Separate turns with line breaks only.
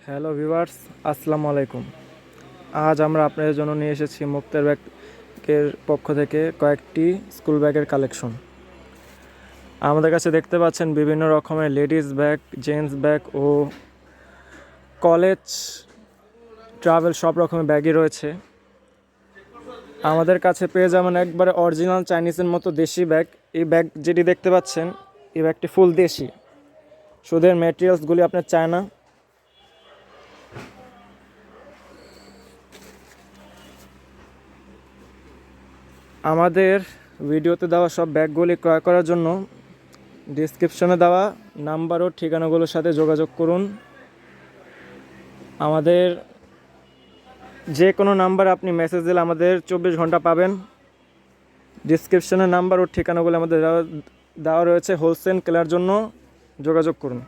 Hello viewers, আসসালামু আলাইকুম। আজ আমরা আপনাদের জন্য নিয়ে এসেছি মুক্তার ব্যাগের পক্ষ থেকে কয়েকটি স্কুল ব্যাগের কালেকশন। আমাদের কাছে দেখতে পাচ্ছেন বিভিন্ন রকমের লেডিস ব্যাগ, জেন্টস ব্যাগ ও কলেজ ট্রাভেল সব রকমের ব্যাগই রয়েছে। আমাদের কাছে পেয়ে যাবেন একবারে অরিজিনাল চাইনিজের মতো দেশি ব্যাগ। এই ব্যাগ যেটি দেখতে পাচ্ছেন, এই ব্যাগটি ফুল দেশি। শুধু এর ম্যাটেরিয়ালসগুলি আপনার চায়না। আমাদের ভিডিওতে দেওয়া সব ব্যাগগুলি ক্রয় করার জন্য ডিসক্রিপশনে দেওয়া নাম্বার ও ঠিকানাগুলোর সাথে যোগাযোগ করুন। আমাদের যে কোনো নাম্বার আপনি মেসেজ দিলে আমাদের 24 ঘন্টা পাবেন। ডিসক্রিপশনে নাম্বার ও ঠিকানাগুলো আমাদের দেওয়া রয়েছে। হোলসেল কেনার জন্য যোগাযোগ করুন।